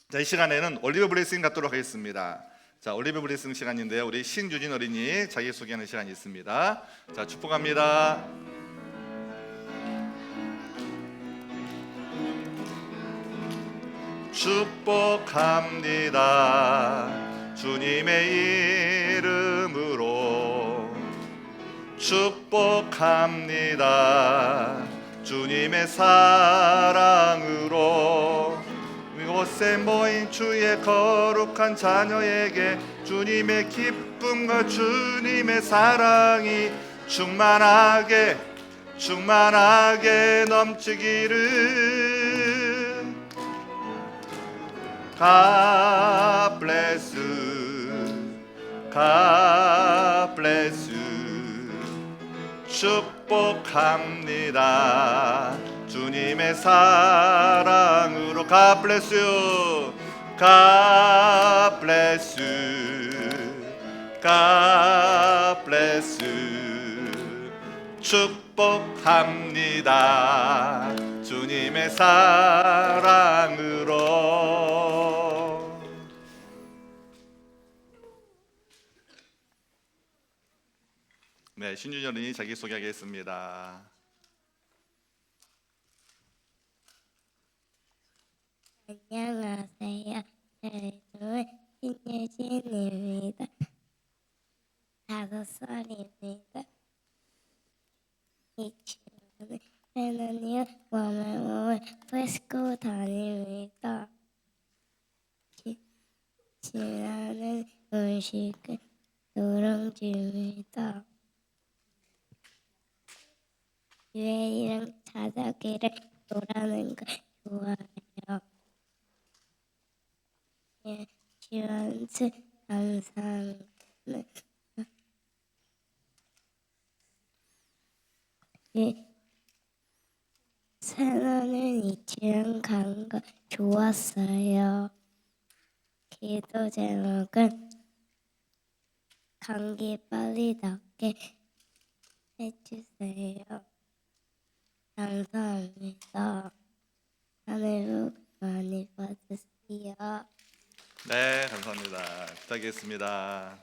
자, 이 시간에는 올리브 블레싱 갖도록 하겠습니다. 자, 올리브 블레싱 시간인데요. 우리 신유진 어린이 자기소개하는 시간이 있습니다. 자, 축복합니다. 축복합니다. 주님의 이름으로 축복합니다. 주님의 사랑으로 이곳에 모인 주의 거룩한 자녀에게 주님의 기쁨과 주님의 사랑이 충만하게 넘치기를. God bless you, God bless you. 축복합니다. 주님의 사랑으로. God bless you, God bless you, God bless you. 축복합니다. 주님의 사랑으로. 네, 신유진 어린이 자기소개하겠습니다. 안녕하세요. 저는 신유진입니다. 5살입니다. 이 친구는 하나님 몸을 프레스코 다닙니다. 지나는 음식은 누룽지입니다. 유해이랑 자석이를 놀아는 거 좋아해요. 지원스 감사합니다. 산호는 이치랑 간 거 좋았어요. 기도 제목은 감기 빨리 낫게 해주세요. 감사합니다. 하늘 복 많이 받으세요. 네, 감사합니다. 부탁드리겠습니다.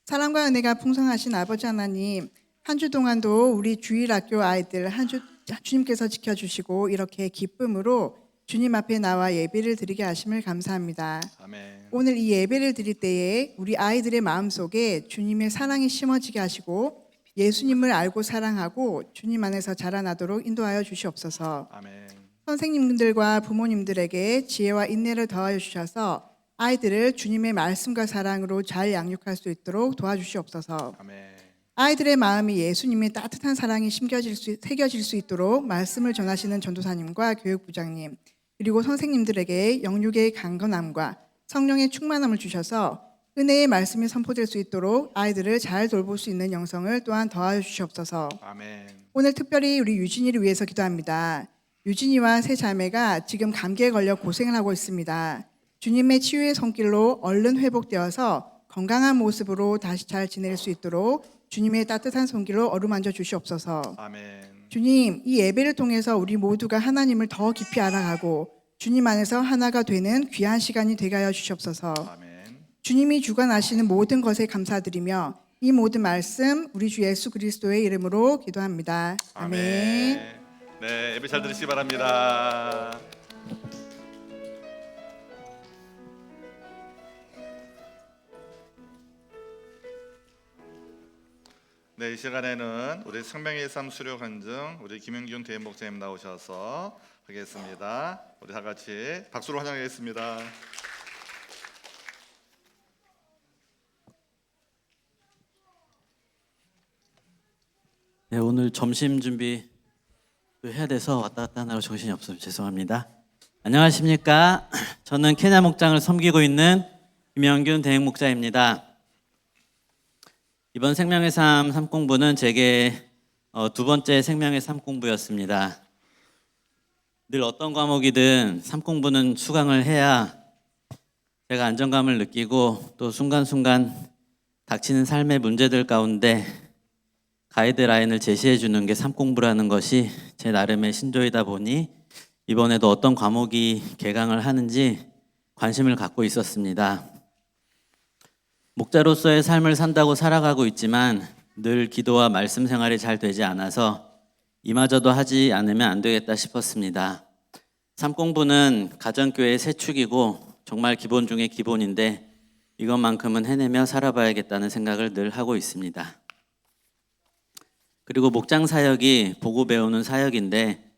사랑과 은혜가 풍성하신 아버지 하나님, 한 주 동안도 우리 주일학교 아이들 한 주 주님께서 지켜주시고 이렇게 기쁨으로 주님 앞에 나와 예배를 드리게 하심을 감사합니다. 아멘. 오늘 이 예배를 드릴 때에 우리 아이들의 마음속에 주님의 사랑이 심어지게 하시고 예수님을 알고 사랑하고 주님 안에서 자라나도록 인도하여 주시옵소서. 아멘. 선생님들과 부모님들에게 지혜와 인내를 더하여 주셔서 아이들을 주님의 말씀과 사랑으로 잘 양육할 수 있도록 도와주시옵소서. 아멘. 아이들의 마음이 예수님의 따뜻한 사랑이 새겨질 수 있도록 말씀을 전하시는 전도사님과 교육부장님, 그리고 선생님들에게 영육의 강건함과 성령의 충만함을 주셔서 은혜의 말씀이 선포될 수 있도록 아이들을 잘 돌볼 수 있는 영성을 또한 더하여 주시옵소서. 아멘. 오늘 특별히 우리 유진이를 위해서 기도합니다. 유진이와 세 자매가 지금 감기에 걸려 고생을 하고 있습니다. 주님의 치유의 손길로 얼른 회복되어서 건강한 모습으로 다시 잘 지낼 수 있도록 주님의 따뜻한 손길로 어루만져 주시옵소서. 아멘. 주님, 이 예배를 통해서 우리 모두가 하나님을 더 깊이 알아가고 주님 안에서 하나가 되는 귀한 시간이 되게 하여 주시옵소서. 아멘. 주님이 주관하시는 모든 것에 감사드리며 이 모든 말씀 우리 주 예수 그리스도의 이름으로 기도합니다. 아멘. 네, 예배 잘 들으시기 바랍니다. 네, 이 시간에는 우리 생명의 삶 수료 간증 우리 김영균 대인 목사님 나오셔서 하겠습니다. 우리 다 같이 박수로 환영하겠습니다. 네, 오늘 점심 준비 해야 돼서 왔다 갔다 하느라 정신이 없어요. 죄송합니다. 안녕하십니까? 저는 케냐 목장을 섬기고 있는 김영균 대행 목자입니다. 이번 생명의 삶 삶공부는 제게 두 번째 생명의 삶 공부였습니다. 늘 어떤 과목이든 삶공부는 수강을 해야 제가 안정감을 느끼고 또 순간순간 닥치는 삶의 문제들 가운데 가이드라인을 제시해 주는 게 삶공부라는 것이 제 나름의 신조이다 보니 이번에도 어떤 과목이 개강을 하는지 관심을 갖고 있었습니다. 목자로서의 삶을 산다고 살아가고 있지만 늘 기도와 말씀 생활이 잘 되지 않아서 이마저도 하지 않으면 안 되겠다 싶었습니다. 삼공부는 가정교회의 새 축이고 정말 기본 중에 기본인데 이것만큼은 해내며 살아봐야겠다는 생각을 늘 하고 있습니다. 그리고 목장 사역이 보고 배우는 사역인데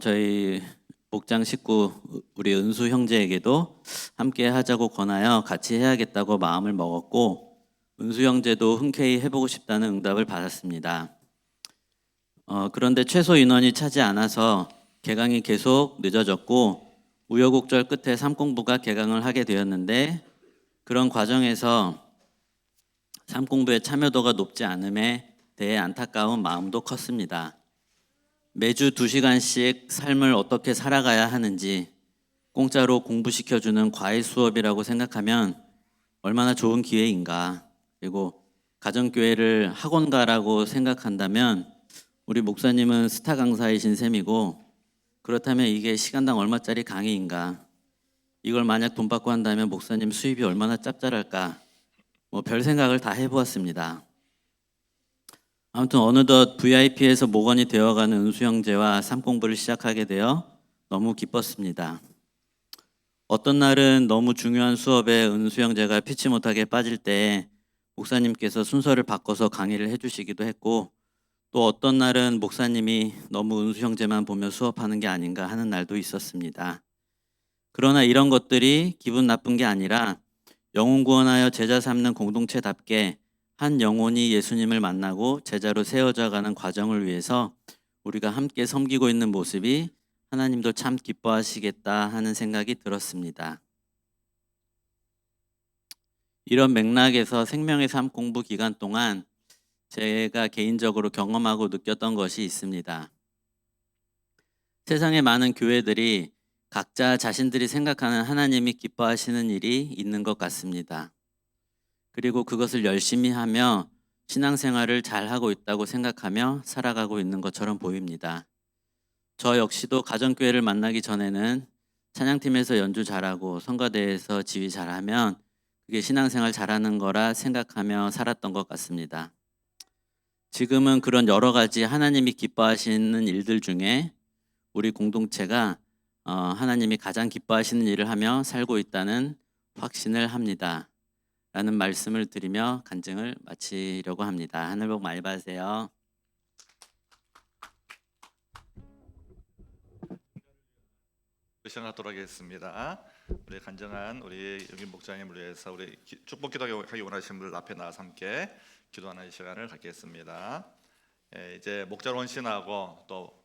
저희 목장 식구 우리 은수 형제에게도 함께 하자고 권하여 같이 해야겠다고 마음을 먹었고 은수 형제도 흔쾌히 해보고 싶다는 응답을 받았습니다. 그런데 최소 인원이 차지 않아서 개강이 계속 늦어졌고 우여곡절 끝에 삼공부가 개강을 하게 되었는데 그런 과정에서 삼공부의 참여도가 높지 않음에 대해 안타까운 마음도 컸습니다. 매주 2시간씩 삶을 어떻게 살아가야 하는지 공짜로 공부시켜주는 과외 수업이라고 생각하면 얼마나 좋은 기회인가. 그리고 가정교회를 학원가라고 생각한다면 우리 목사님은 스타 강사이신 셈이고 그렇다면 이게 시간당 얼마짜리 강의인가. 이걸 만약 돈 받고 한다면 목사님 수입이 얼마나 짭짤할까. 별 생각을 다 해보았습니다. 아무튼 어느덧 VIP에서 목원이 되어가는 은수 형제와 삼공부를 시작하게 되어 너무 기뻤습니다. 어떤 날은 너무 중요한 수업에 은수 형제가 피치 못하게 빠질 때 목사님께서 순서를 바꿔서 강의를 해주시기도 했고 또 어떤 날은 목사님이 너무 은수 형제만 보며 수업하는 게 아닌가 하는 날도 있었습니다. 그러나 이런 것들이 기분 나쁜 게 아니라 영혼 구원하여 제자 삼는 공동체답게 한 영혼이 예수님을 만나고 제자로 세워져가는 과정을 위해서 우리가 함께 섬기고 있는 모습이 하나님도 참 기뻐하시겠다 하는 생각이 들었습니다. 이런 맥락에서 생명의 삶 공부 기간 동안 제가 개인적으로 경험하고 느꼈던 것이 있습니다. 세상의 많은 교회들이 각자 자신들이 생각하는 하나님이 기뻐하시는 일이 있는 것 같습니다. 그리고 그것을 열심히 하며 신앙생활을 잘하고 있다고 생각하며 살아가고 있는 것처럼 보입니다. 저 역시도 가정교회를 만나기 전에는 찬양팀에서 연주 잘하고 성가대에서 지휘 잘하면 그게 신앙생활 잘하는 거라 생각하며 살았던 것 같습니다. 지금은 그런 여러 가지 하나님이 기뻐하시는 일들 중에 우리 공동체가 하나님이 가장 기뻐하시는 일을 하며 살고 있다는 확신을 합니다. 라는 말씀을 드리며 간증을 마치려고 합니다. 하늘 복 많이 받으세요. 시작하도록 하겠습니다. 우리 간증한 우리 여기 목장님을 위해서 우리 축복 기도하기 원하시는 분들 앞에 나와서 함께 기도하는 시간을 갖겠습니다. 이제 목장 원신하고 또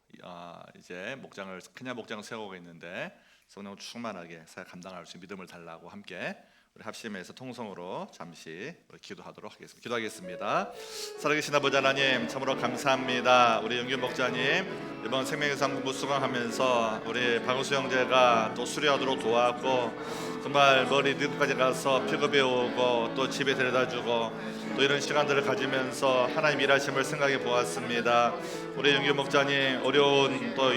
이제 목장을 큰야 목장을 세우고 있는데 성령 충만하게 사역 감당할 수 있는 믿음을 달라고 함께 우리 합심해서 통성으로 잠시 기도하도록 하겠습니다. 기도하겠습니다. 살아계신 아버지 하나님 참으로 감사합니다. 우리 영균 목자님 이번 생명의 삶 공부 수강하면서 우리 박은수 형제가 또 수료하도록 도왔고 정말 머리 늦까지 가서 픽업해 오고 또 집에 데려다주고 또 이런 시간들을 가지면서 하나님 일하심을 생각해 보았습니다. 우리 영균 목자님 어려운 또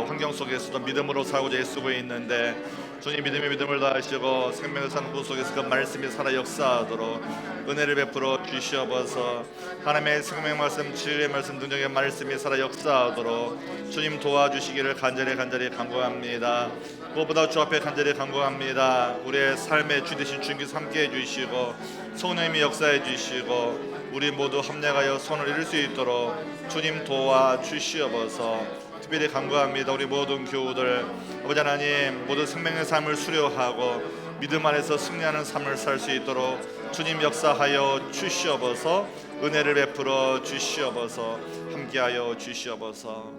환경 속에서도 믿음으로 살고자 애쓰고 있는데 주님 믿음의 믿음을 다하시고 생명의 산 구 속에서 그 말씀이 살아 역사하도록 은혜를 베풀어 주시옵소서. 하나님의 생명 말씀 지혜의 말씀 능력의 말씀이 살아 역사하도록 주님 도와주시기를 간절히 간구합니다. 무엇보다 주 앞에 간절히 간구합니다. 우리의 삶의 주 되신 주님께서 함께해 주시고 성령님이 역사해 주시고 우리 모두 합력하여 손을 이룰 수 있도록 주님 도와주시옵소서. 특별히 간구합니다. 우리 모든 교우들 아버지 하나님 모든 생명의 삶을 수료하고 믿음 안에서 승리하는 삶을 살 수 있도록 주님 역사하여 주시옵소서. 은혜를 베풀어 주시옵소서. 함께하여 주시옵소서.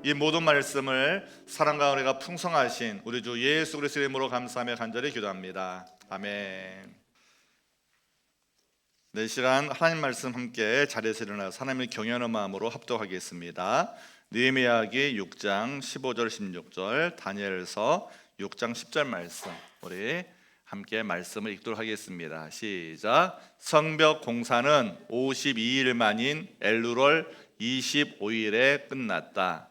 이 모든 말씀을 사랑과 은혜가 풍성하신 우리 주 예수 그리스도의 이름으로 감사하며 간절히 기도합니다. 아멘. 네, 시간 하나님 말씀 함께 자리에서 일어나서 하나님을 경외하는 마음으로 합독하겠습니다. 느헤미야기 6장 15절 16절 다니엘서 6장 10절 말씀 우리 함께 말씀을 읽도록 하겠습니다. 시작. 성벽 공사는 52일 만인 엘루월 25일에 끝났다.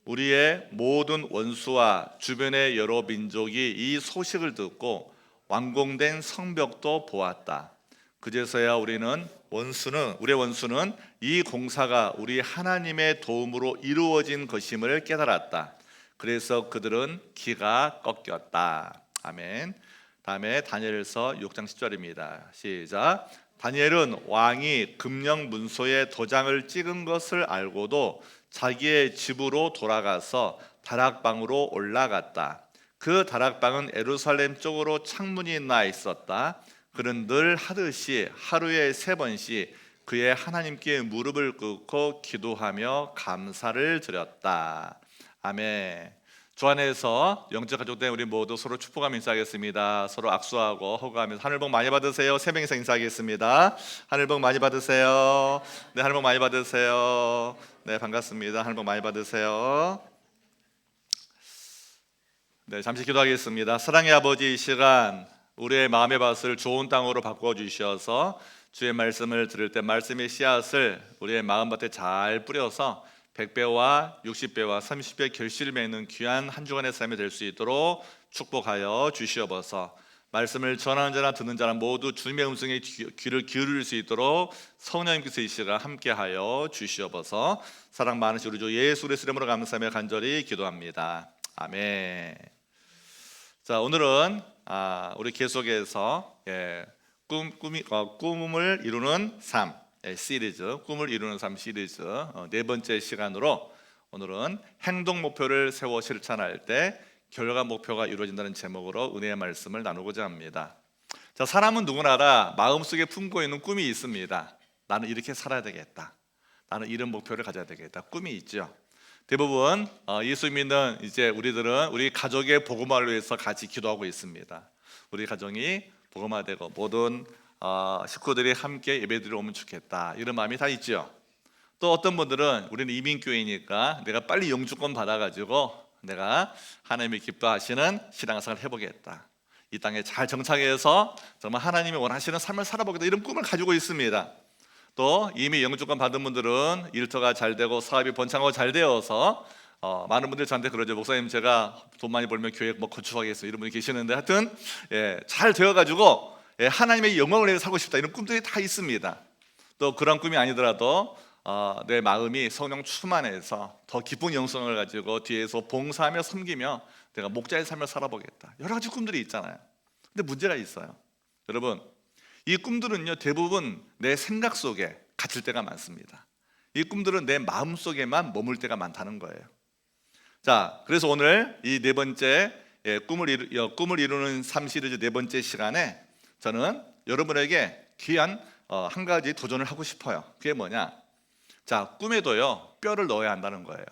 우리의 모든 원수와 주변의 여러 민족이 이 소식을 듣고 완공된 성벽도 보았다. 그제서야 우리의 원수는 이 공사가 우리 하나님의 도움으로 이루어진 것임을 깨달았다. 그래서 그들은 기가 꺾였다. 아멘. 다음에 다니엘서 6장 10절입니다. 시작. 다니엘은 왕이 금령 문서에 도장을 찍은 것을 알고도 자기의 집으로 돌아가서 다락방으로 올라갔다. 그 다락방은 예루살렘 쪽으로 창문이 나 있었다. 그는 늘 하듯이 하루에 3번씩 그의 하나님께 무릎을 꿇고 기도하며 감사를 드렸다. 아멘. 주 안에서 영적 가족된 우리 모두 서로 축복하며 인사하겠습니다. 서로 악수하고 허구하면서 하늘 복 많이 받으세요. 3명이서 인사하겠습니다. 하늘 복 많이 받으세요. 네, 하늘 복 많이 받으세요. 네, 반갑습니다. 하늘 복 많이 받으세요. 네, 잠시 기도하겠습니다. 사랑의 아버지, 이 시간 우리의 마음의 밭을 좋은 땅으로 바꿔 주셔서 주의 말씀을 들을 때 말씀의 씨앗을 우리의 마음밭에 잘 뿌려서 100배와 60배와 30배 결실을 맺는 귀한 한 주간의 삶이 될 수 있도록 축복하여 주시옵소서. 말씀을 전하는 자나 듣는 자나 모두 주님의 음성에 귀를 기울일 수 있도록 성령님께서 이 시간 함께하여 주시옵소서. 사랑 많으신 우리 주 예수 그리스도 이름으로 감사하며 간절히 기도합니다. 아멘. 자, 오늘은 우리 계속해서 꿈을 이루는 삶 시리즈, 꿈을 이루는 삶 시리즈 4번째 시간으로 오늘은 행동 목표를 세워 실천할 때 결과 목표가 이루어진다는 제목으로 은혜의 말씀을 나누고자 합니다. 자, 사람은 누구나 다 마음속에 품고 있는 꿈이 있습니다. 나는 이렇게 살아야 되겠다. 나는 이런 목표를 가져야 되겠다. 꿈이 있죠. 대부분 예수 믿는 이제 우리들은 우리 가족의 복음화를 위해서 같이 기도하고 있습니다. 우리 가정이 복음화되고 모든 식구들이 함께 예배드리러 오면 좋겠다, 이런 마음이 다 있죠. 또 어떤 분들은 우리는 이민교회니까 내가 빨리 영주권 받아가지고 내가 하나님이 기뻐하시는 신앙생활을 해보겠다, 이 땅에 잘 정착해서 정말 하나님이 원하시는 삶을 살아보겠다, 이런 꿈을 가지고 있습니다. 또 이미 영주권 받은 분들은 일터가 잘 되고 사업이 번창하고 잘 되어서 많은 분들이 저한테 그러죠. 목사님, 제가 돈 많이 벌면 교회 뭐 건축하겠어요, 이런 분이 계시는데 하여튼 잘 되어가지고 하나님의 영광을 위해 살고 싶다, 이런 꿈들이 다 있습니다. 또 그런 꿈이 아니더라도 내 마음이 성령 충만해서 더 기쁜 영성을 가지고 뒤에서 봉사하며 섬기며 내가 목자의 삶을 살아보겠다, 여러 가지 꿈들이 있잖아요. 근데 문제가 있어요. 여러분, 이 꿈들은요 대부분 내 생각 속에 갇힐 때가 많습니다. 이 꿈들은 내 마음 속에만 머물 때가 많다는 거예요. 자, 그래서 오늘 이 4번째 꿈을 이루는 삶 시리즈 4번째 시간에 저는 여러분에게 귀한 한 가지 도전을 하고 싶어요. 그게 뭐냐? 자, 꿈에도요 뼈를 넣어야 한다는 거예요.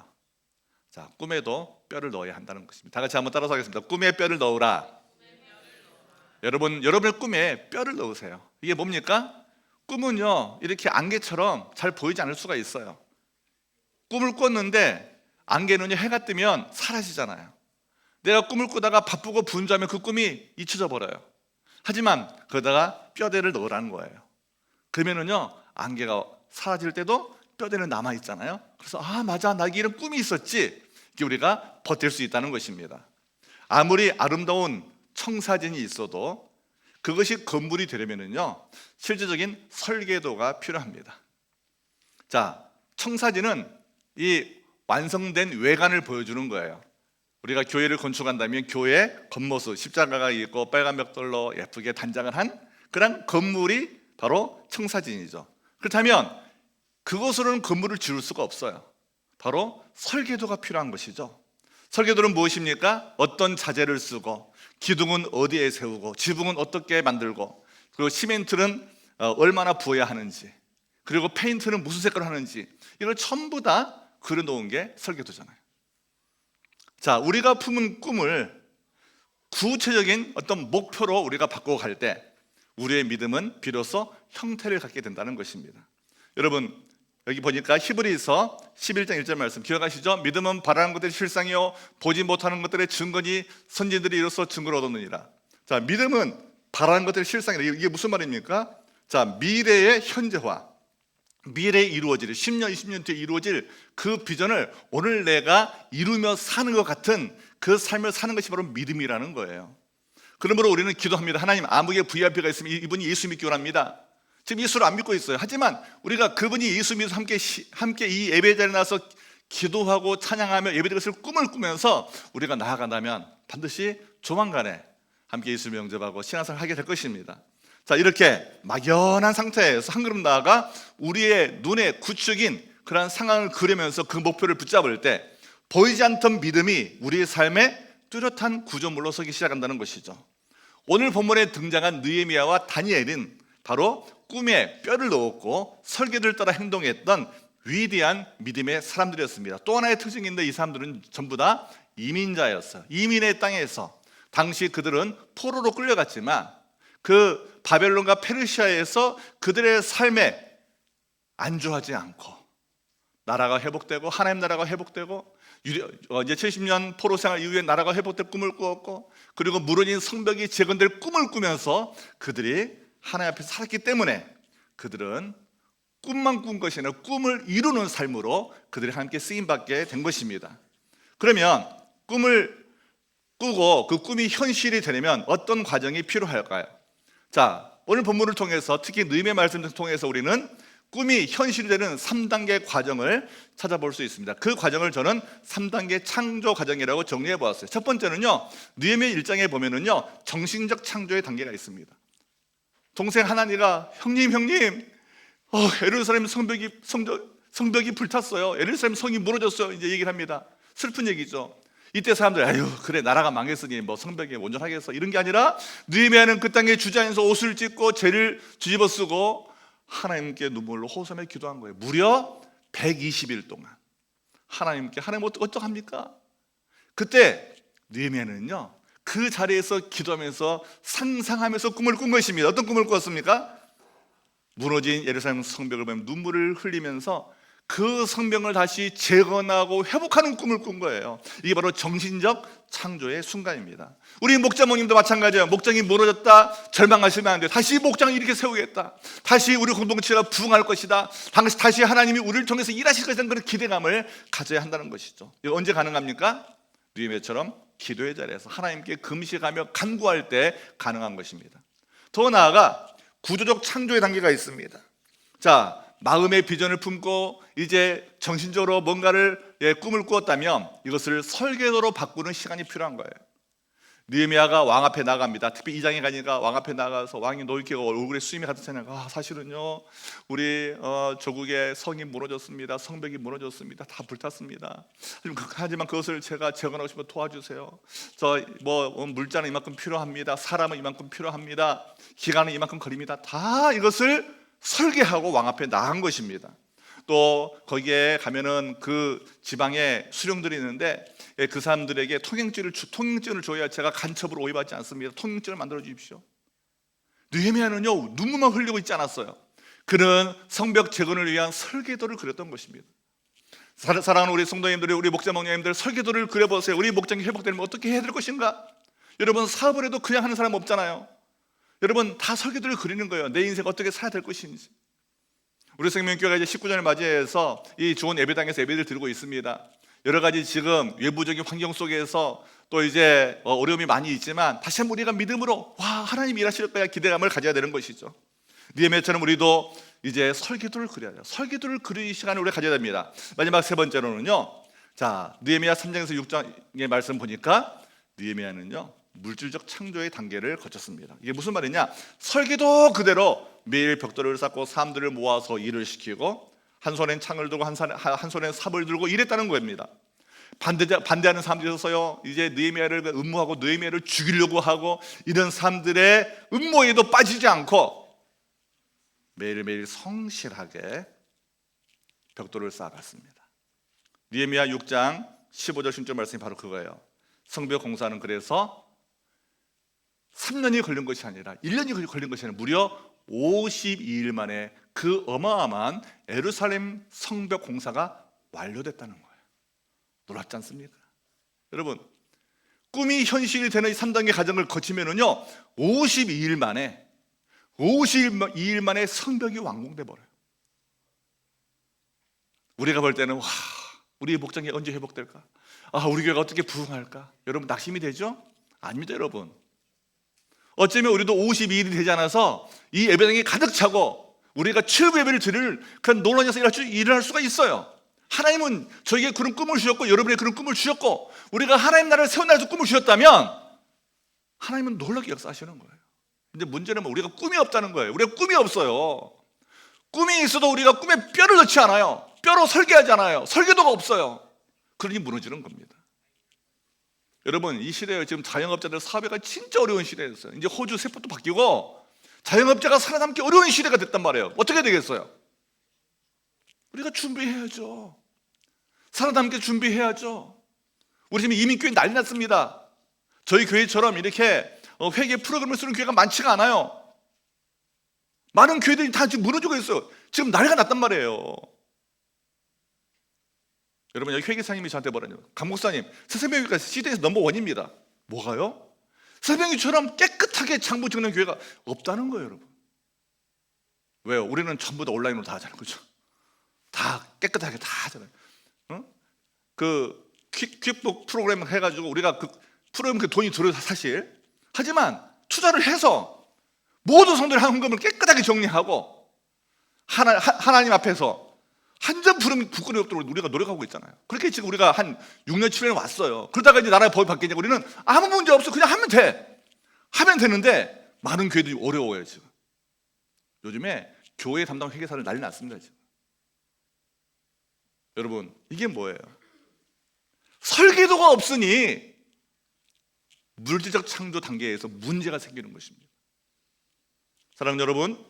자, 꿈에도 뼈를 넣어야 한다는 것입니다. 다 같이 한번 따라서 하겠습니다. 꿈에 뼈를 넣으라. 여러분의 꿈에 뼈를 넣으세요. 이게 뭡니까? 꿈은요 이렇게 안개처럼 잘 보이지 않을 수가 있어요. 꿈을 꿨는데 안개는요 해가 뜨면 사라지잖아요. 내가 꿈을 꾸다가 바쁘고 분주하면 그 꿈이 잊혀져 버려요. 하지만 거기다가 뼈대를 넣으라는 거예요. 그러면은요 안개가 사라질 때도 뼈대는 남아 있잖아요. 그래서 맞아, 나에게 이런 꿈이 있었지, 이렇게 우리가 버틸 수 있다는 것입니다. 아무리 아름다운 청사진이 있어도 그것이 건물이 되려면은요 실질적인 설계도가 필요합니다. 자, 청사진은 이 완성된 외관을 보여주는 거예요. 우리가 교회를 건축한다면 교회 겉모습, 십자가가 있고 빨간 벽돌로 예쁘게 단장을 한 그런 건물이 바로 청사진이죠. 그렇다면 그것으로는 건물을 지을 수가 없어요. 바로 설계도가 필요한 것이죠. 설계도는 무엇입니까? 어떤 자재를 쓰고, 기둥은 어디에 세우고, 지붕은 어떻게 만들고, 그리고 시멘트는 얼마나 부어야 하는지, 그리고 페인트는 무슨 색깔을 하는지, 이걸 전부 다 그려놓은 게 설계도잖아요. 자, 우리가 품은 꿈을 구체적인 어떤 목표로 우리가 바꾸어 갈 때 우리의 믿음은 비로소 형태를 갖게 된다는 것입니다. 여러분, 여기 보니까 히브리서 11장 1절 말씀 기억하시죠? 믿음은 바라는 것들의 실상이요 보지 못하는 것들의 증거니 선지들이 이로써 증거를 얻었느니라. 자, 믿음은 바라는 것들의 실상이라. 이게 무슨 말입니까? 자, 미래의 현재화. 미래에 이루어질 10년, 20년 뒤에 이루어질 그 비전을 오늘 내가 이루며 사는 것 같은 그 삶을 사는 것이 바로 믿음이라는 거예요. 그러므로 우리는 기도합니다. 하나님, 아무개 VIP가 있으면 이분이 예수 믿기 원합니다. 지금 예수를 안 믿고 있어요. 하지만 우리가 그분이 예수 믿어서 함께 이 예배 자리에 나와서 기도하고 찬양하며 예배드릴 것을 꿈을 꾸면서 우리가 나아간다면 반드시 조만간에 함께 예수를 영접하고 신앙생활을 하게 될 것입니다. 자, 이렇게 막연한 상태에서 한 걸음 나아가 우리의 눈에 구축인 그러한 상황을 그리면서 그 목표를 붙잡을 때 보이지 않던 믿음이 우리의 삶에 뚜렷한 구조물로 서기 시작한다는 것이죠. 오늘 본문에 등장한 느헤미야와 다니엘은 바로 꿈에 뼈를 넣었고 설계를 따라 행동했던 위대한 믿음의 사람들이었습니다. 또 하나의 특징인데 이 사람들은 전부 다 이민자였어요. 이민의 땅에서 당시 그들은 포로로 끌려갔지만 그 바벨론과 페르시아에서 그들의 삶에 안주하지 않고 나라가 회복되고 하나님 나라가 회복되고 이제 70년 포로 생활 이후에 나라가 회복될 꿈을 꾸었고 그리고 무너진 성벽이 재건될 꿈을 꾸면서 그들이 하나님 앞에서 살았기 때문에 그들은 꿈만 꾼 것이 아니라 꿈을 이루는 삶으로 그들이 함께 쓰임받게 된 것입니다. 그러면 꿈을 꾸고 그 꿈이 현실이 되려면 어떤 과정이 필요할까요? 자, 오늘 본문을 통해서 특히 느헤미야 말씀을 통해서 우리는 꿈이 현실이 되는 3단계 과정을 찾아볼 수 있습니다. 그 과정을 저는 3단계 창조 과정이라고 정리해 보았어요. 첫 번째는요, 느헤미야 1장에 보면은요, 정신적 창조의 단계가 있습니다. 동생 하나니가 형님 예루살렘 성벽이 불탔어요. 예루살렘 성이 무너졌어요. 이제 얘기를 합니다. 슬픈 얘기죠. 이때 사람들 아유 그래 나라가 망했으니 뭐 성벽이 온전하겠어 이런 게 아니라 느헤미야는 그 땅에 주저앉아서 옷을 찢고 죄를 뒤집어 쓰고 하나님께 눈물로 호소하며 기도한 거예요. 무려 120일 동안 하나님 어떡합니까? 그때 느헤미야는요 그 자리에서 기도하면서 상상하면서 꿈을 꾼 것입니다. 어떤 꿈을 꿨습니까? 무너진 예루살렘 성벽을 보면 눈물을 흘리면서 그 성벽을 다시 재건하고 회복하는 꿈을 꾼 거예요. 이게 바로 정신적 창조의 순간입니다. 우리 목자모님도 마찬가지예요. 목장이 무너졌다 절망하시면 안 돼요. 다시 목장을 이렇게 세우겠다. 다시 우리 공동체가 부흥할 것이다. 다시 하나님이 우리를 통해서 일하실 것이라는 그런 기대감을 가져야 한다는 것이죠. 이거 언제 가능합니까? 느헤미야처럼 기도의 자리에서 하나님께 금식하며 간구할 때 가능한 것입니다. 더 나아가 구조적 창조의 단계가 있습니다. 자, 마음의 비전을 품고 이제 정신적으로 뭔가를 꿈을 꾸었다면 이것을 설계도로 바꾸는 시간이 필요한 거예요. 느헤미야가 왕 앞에 나갑니다. 특히 2장에 가니까 왕 앞에 나가서 왕이 노이케가 얼굴에 수임이 가득 차니까 사실은요 우리 조국의 성이 무너졌습니다. 성벽이 무너졌습니다. 다 불탔습니다. 하지만 그것을 제가 재건하고 싶으면 도와주세요. 물자는 이만큼 필요합니다. 사람은 이만큼 필요합니다. 기간은 이만큼 걸립니다. 다 이것을 설계하고 왕 앞에 나간 것입니다. 또 거기에 가면은 그 지방에 수령들이 있는데 그 사람들에게 통행증을 줘야 제가 간첩으로 오해받지 않습니다. 통행증을 만들어 주십시오. 느헤미야는요 눈물만 흘리고 있지 않았어요. 그는 성벽 재건을 위한 설계도를 그렸던 것입니다. 사랑하는 우리 성도님들, 우리 목자 목녀님들 설계도를 그려보세요. 우리 목장이 회복되면 어떻게 해야 될 것인가? 여러분 사업을 해도 그냥 하는 사람 없잖아요. 여러분 다 설계도를 그리는 거예요. 내 인생 어떻게 살아야 될 것인지. 우리 생명교회가 이제 19년을 맞이해서 이 좋은 예배당에서 예배를 드리고 있습니다. 여러 가지 지금 외부적인 환경 속에서 또 이제 어려움이 많이 있지만 다시 한번 우리가 믿음으로 하나님 일하실 거야 기대감을 가져야 되는 것이죠. 느헤미야처럼 우리도 이제 설계도를 그려야 돼요. 설계도를 그리는 시간을 우리가 가져야 됩니다. 마지막 세 번째로는요. 자, 느헤미야 3장에서 6장의 말씀 보니까 느헤미야는요 물질적 창조의 단계를 거쳤습니다. 이게 무슨 말이냐? 설계도 그대로 매일 벽돌을 쌓고 사람들을 모아서 일을 시키고 한 손엔 창을 들고 한 손엔 삽을 들고 이랬다는 겁니다. 반대하는 사람들이 있어서요 이제 느헤미야를 음모하고 느헤미야를 죽이려고 하고 이런 사람들의 음모에도 빠지지 않고 매일매일 성실하게 벽돌을 쌓아갔습니다. 느헤미야 6장 15절 16절 말씀이 바로 그거예요. 성벽 공사는 그래서 3년이 걸린 것이 아니라 1년이 걸린 것이 아니라 무려 52일 만에 그 어마어마한 예루살렘 성벽 공사가 완료됐다는 거예요. 놀랍지 않습니까? 여러분 꿈이 현실이 되는 이 3단계 과정을 거치면은요 52일 만에 성벽이 완공돼 버려요. 우리가 볼 때는 와, 우리 목장이 언제 회복될까? 아, 우리 교회가 어떻게 부흥할까? 여러분 낙심이 되죠? 아닙니다, 여러분. 어쩌면 우리도 52일이 되지 않아서 이 예배당이 가득 차고 우리가 최후 예배를 드릴 그런 놀라운 역사가 일어날 수가 있어요. 하나님은 저에게 그런 꿈을 주셨고 여러분에게 그런 꿈을 주셨고 우리가 하나님 나라를 세운다는 꿈을 주셨다면 하나님은 놀랍게 역사하시는 거예요. 근데 문제는 우리가 꿈이 없다는 거예요. 우리가 꿈이 없어요. 꿈이 있어도 우리가 꿈에 뼈를 넣지 않아요. 뼈로 설계하지 않아요. 설계도가 없어요. 그러니 무너지는 겁니다. 여러분, 이 시대에 지금 자영업자들 사업가 진짜 어려운 시대였어요. 이제 호주 세법도 바뀌고 자영업자가 살아남기 어려운 시대가 됐단 말이에요. 어떻게 되겠어요? 우리가 준비해야죠. 살아남기 준비해야죠. 우리 지금 이민교회 난리 났습니다. 저희 교회처럼 이렇게 회계 프로그램을 쓰는 교회가 많지가 않아요. 많은 교회들이 다 지금 무너지고 있어요. 지금 난리가 났단 말이에요. 여러분, 여기 회계사님이 저한테 뭐라냐, 강 목사님, 새생명교회가 시대에서 넘버원입니다. 뭐가요? 새생명교회처럼 깨끗하게 장부 찍는 교회가 없다는 거예요, 여러분. 왜요? 우리는 전부 다 온라인으로 다 하잖아요, 그렇죠? 다 깨끗하게 다 하잖아요. 그 퀵북 프로그램 해가지고 우리가 그 프로그램 그 돈이 들어요, 사실. 하지만 투자를 해서 모든 성도의 헌금을 깨끗하게 정리하고 하나님 앞에서 한 점 부름 굳건히 없도록 우리가 노력하고 있잖아요. 그렇게 지금 우리가 한 6년 7년 왔어요. 그러다가 이제 나라의 법이 바뀌냐고 우리는 아무 문제 없어, 그냥 하면 돼. 하면 되는데 많은 교회들이 어려워요 지금. 요즘에 교회 담당 회계사를 난리 났습니다 지금. 여러분, 이게 뭐예요? 설계도가 없으니 물질적 창조 단계에서 문제가 생기는 것입니다. 사랑하는 여러분,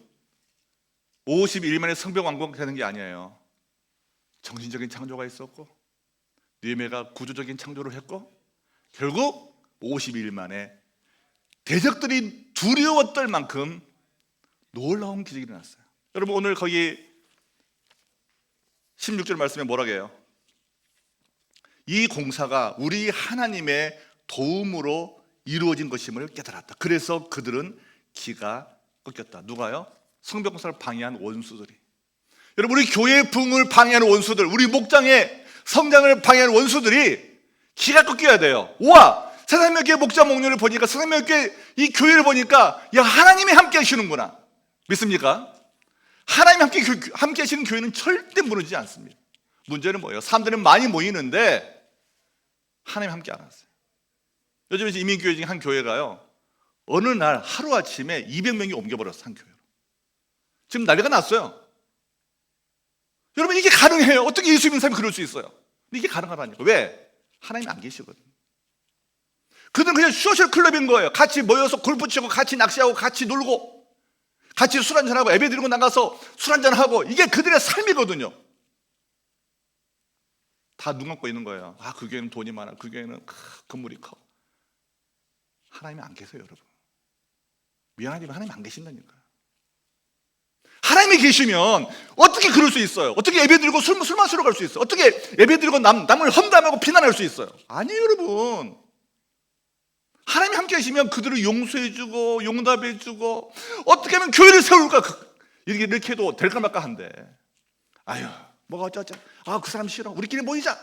51일 만에 성벽 완공되는 게 아니에요. 정신적인 창조가 있었고 느헤미야가 구조적인 창조를 했고 결국 52일 만에 대적들이 두려워 떨 만큼 놀라운 기적이 일어났어요. 여러분, 오늘 거기 16절 말씀에 뭐라고 해요? 이 공사가 우리 하나님의 도움으로 이루어진 것임을 깨달았다. 그래서 그들은 기가 꺾였다. 누가요? 성벽 공사를 방해한 원수들이. 여러분, 우리 교회의 부흥을 방해하는 원수들, 우리 목장의 성장을 방해하는 원수들이 기가 꺾여야 돼요. 우와, 새생명교회 목장 목록을 보니까, 새생명교회 이 교회를 보니까 야, 하나님이 함께 하시는구나. 믿습니까? 하나님이 함께 하시는 교회는 절대 무너지지 않습니다. 문제는 뭐예요? 사람들은 많이 모이는데 하나님이 함께 안 하세요. 요즘에 이민교회 중에 한 교회가요, 어느 날 하루아침에 200명이 옮겨버렸어요. 한 교회로. 지금 난리가 났어요. 여러분, 이게 가능해요. 어떻게 예수 믿는 사람이 그럴 수 있어요? 근데 이게 가능하다니까. 왜? 하나님이 안 계시거든요. 그들은 그냥 소셜 클럽인 거예요. 같이 모여서 골프 치고 같이 낚시하고 같이 놀고 같이 술 한잔하고 예배 드리고 나가서 술 한잔하고, 이게 그들의 삶이거든요. 다 눈 감고 있는 거예요. 아, 그 교회는 돈이 많아, 그 교회는 건물이 커. 하나님이 안 계세요, 여러분. 미안하지만 하나님이 안 계신다니까요. 하나님이 계시면 어떻게 그럴 수 있어요? 어떻게 예배 드리고 술 마시러 갈 수 있어요? 어떻게 예배 드리고 남을 험담하고 비난할 수 있어요? 아니에요, 여러분. 하나님이 함께 하시면 그들을 용서해주고 용답해주고 어떻게 하면 교회를 세울까, 이렇게 해도 될까 말까 한데, 아유, 뭐가 어쩌죠? 아, 그 사람 싫어, 우리끼리 모이자.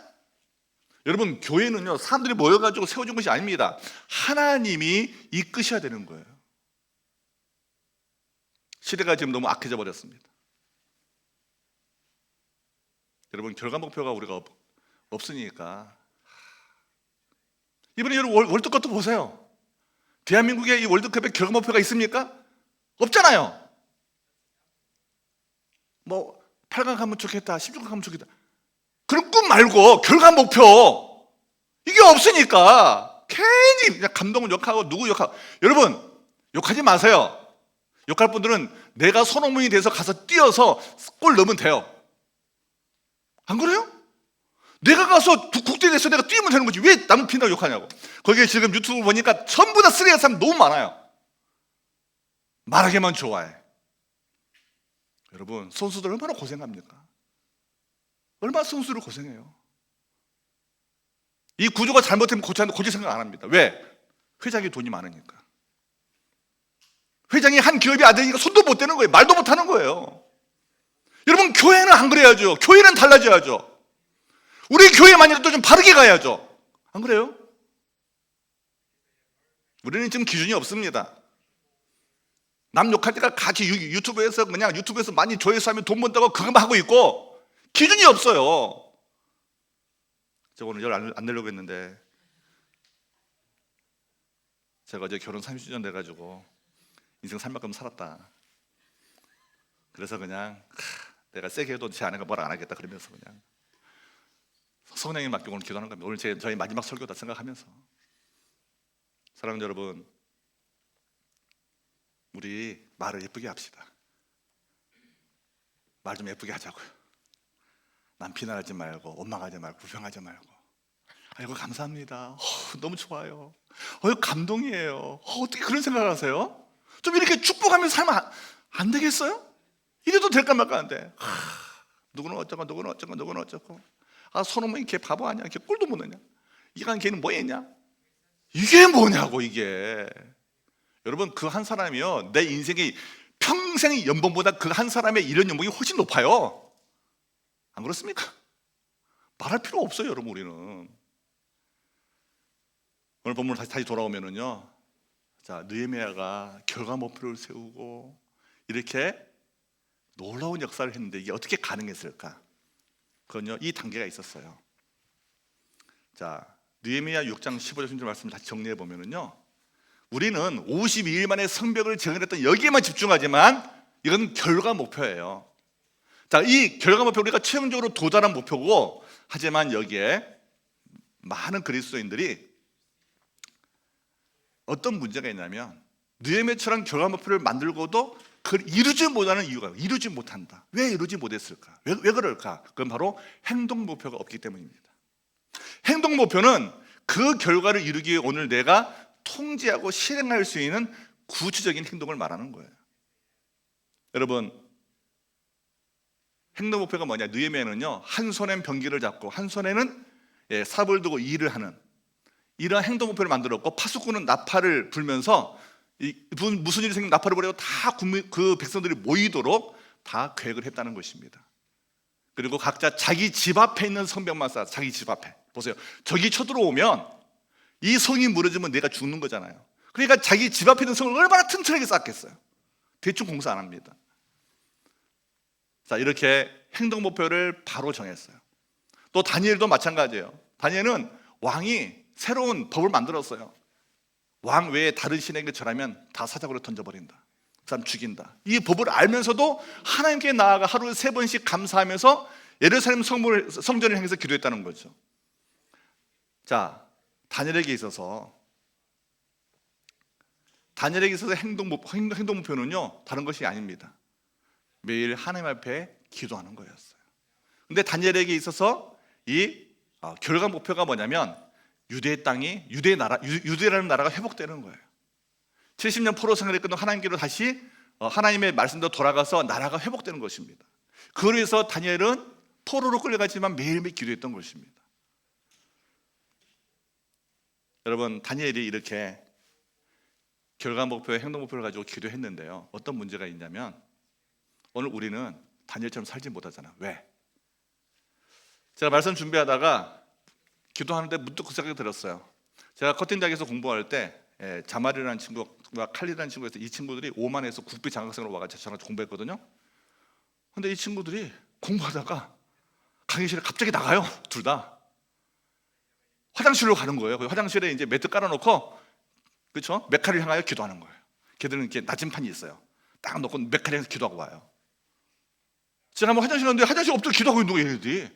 여러분, 교회는요, 사람들이 모여가지고 세워준 것이 아닙니다. 하나님이 이끄셔야 되는 거예요. 시대가 지금 너무 악해져 버렸습니다. 여러분, 결과 목표가 우리가 없으니까. 이번에 여러분 월드컵도 보세요. 대한민국의 이 월드컵에 결과 목표가 있습니까? 없잖아요. 뭐 8강 가면 좋겠다, 16강 가면 좋겠다, 그런 꿈 말고 결과 목표, 이게 없으니까 괜히 그냥 감독은 욕하고 누구 욕하고. 여러분, 욕하지 마세요. 욕할 분들은 내가 손흥민이 돼서 가서 뛰어서 골 넣으면 돼요. 안 그래요? 내가 가서 국대에 대해서 내가 뛰면 되는 거지, 왜 남을 핀다고 욕하냐고. 거기에 지금 유튜브 보니까 전부 다 쓰레기 사람 너무 많아요. 말하기만 좋아해. 여러분, 선수들 얼마나 고생합니까? 얼마나 선수를 고생해요. 이 구조가 잘못되면 고칠 생각 안 합니다. 왜? 회장이 돈이 많으니까. 회장이 한 기업의 아들이니까 손도 못 대는 거예요. 말도 못 하는 거예요. 여러분, 여러분 교회는 안 그래야죠. 교회는 달라져야죠. 우리 교회만이라도 좀 바르게 가야죠. 안 그래요? 우리는 지금 기준이 없습니다. 남 욕할 때가 같이 유튜브에서 그냥 유튜브에서 많이 조회수 하면 돈 번다고 그것만 하고 있고 기준이 없어요. 제가 오늘 열 안 내려고 했는데 제가 어제 결혼 30주년 돼가지고 인생 살 만큼 살았다. 그래서 그냥 내가 세게 해도 제 아내가 뭐라 안 하겠다 그러면서 그냥 성령님 맡기고 오늘 기도하는 겁니다. 오늘 저희 마지막 설교다 생각하면서. 사랑하는 여러분, 우리 말을 예쁘게 합시다. 말 좀 예쁘게 하자고요. 남 비난하지 말고 원망하지 말고 불평하지 말고. 아이고 감사합니다. 너무 좋아요. 감동이에요. 어떻게 그런 생각을 하세요? 좀 이렇게 축복하면서 살면 안 되겠어요? 이래도 될까 말까 한데 누구는 어쩌고 누구는 어쩌고 누구는 어쩌고 손오면 걔 바보 아니야? 걔 꼴도 못 내냐? 이간 걔는 뭐 했냐? 이게 뭐냐고 이게. 여러분 그 한 사람이요 내 인생의 평생의 연봉보다 그 한 사람의 이런 연봉이 훨씬 높아요. 안 그렇습니까? 말할 필요 없어요 여러분. 우리는 오늘 본문 다시 돌아오면은요, 자 느헤미야가 결과 목표를 세우고 이렇게 놀라운 역사를 했는데 이게 어떻게 가능했을까? 그건요 이 단계가 있었어요. 자 느헤미야 6장 15절 16절 말씀을 다시 정리해 보면은요, 우리는 52일 만에 성벽을 정리했던 여기에만 집중하지만 이건 결과 목표예요. 자, 이 결과 목표 우리가 최종적으로 도달한 목표고, 하지만 여기에 많은 그리스도인들이 어떤 문제가 있냐면 느헤미야처럼 결과 목표를 만들고도 그걸 이루지 못하는 이유가 이루지 못한다. 왜 이루지 못했을까? 왜 그럴까? 그건 바로 행동 목표가 없기 때문입니다. 행동 목표는 그 결과를 이루기 위해 오늘 내가 통제하고 실행할 수 있는 구체적인 행동을 말하는 거예요. 여러분 행동 목표가 뭐냐? 느헤미야는요 한 손엔 병기를 잡고 한 손에는 삽을 두고 일을 하는 이러한 행동 목표를 만들었고, 파수꾼은 나팔을 불면서 무슨 일이 생기면 나팔을 불고 다 그 백성들이 모이도록 다 계획을 했다는 것입니다. 그리고 각자 자기 집 앞에 있는 성벽만 쌓아. 자기 집 앞에 보세요. 저기 쳐들어오면 이 성이 무너지면 내가 죽는 거잖아요. 그러니까 자기 집 앞에 있는 성을 얼마나 튼튼하게 쌓겠어요. 대충 공사 안 합니다. 자, 이렇게 행동 목표를 바로 정했어요. 또 다니엘도 마찬가지예요. 다니엘은 왕이 새로운 법을 만들었어요. 왕 외에 다른 신에게 절하면 다 사자고로 던져버린다. 그 사람 죽인다. 이 법을 알면서도 하나님께 나아가 하루에 3번씩 감사하면서 예루살렘 성전을 향해서 기도했다는 거죠. 자, 다니엘에게 있어서 행동 목표는요 다른 것이 아닙니다. 매일 하나님 앞에 기도하는 거였어요. 근데 다니엘에게 있어서 이 결과 목표가 뭐냐면 유대의 땅이 유대라는 나라가 회복되는 거예요. 70년 포로 생활이 끝나고 하나님께로 다시 하나님의 말씀대로 돌아가서 나라가 회복되는 것입니다. 그걸 위해서 다니엘은 포로로 끌려가지만 매일매일 기도했던 것입니다. 여러분 다니엘이 이렇게 결과 목표, 행동 목표를 가지고 기도했는데요, 어떤 문제가 있냐면 오늘 우리는 다니엘처럼 살지 못하잖아. 왜? 제가 말씀 준비하다가 기도하는데 문득 그 생각이 들었어요. 제가 커팅작에서 공부할 때 자말이라는 친구와 칼리라는 친구가 있어요. 이 친구들이 오만에서 국비 장학생으로 와가지고 저랑 공부했거든요. 근데 이 친구들이 공부하다가 강의실에 갑자기 나가요. 둘 다 화장실로 가는 거예요. 화장실에 이제 매트 깔아놓고, 그렇죠? 메카를 향하여 기도하는 거예요. 걔들은 이렇게 나침판이 있어요. 딱 놓고 메카를 향해서 기도하고 와요. 제가 한번 화장실 갔는데 화장실 엎드려 기도하고 있는 거예요. 얘네들이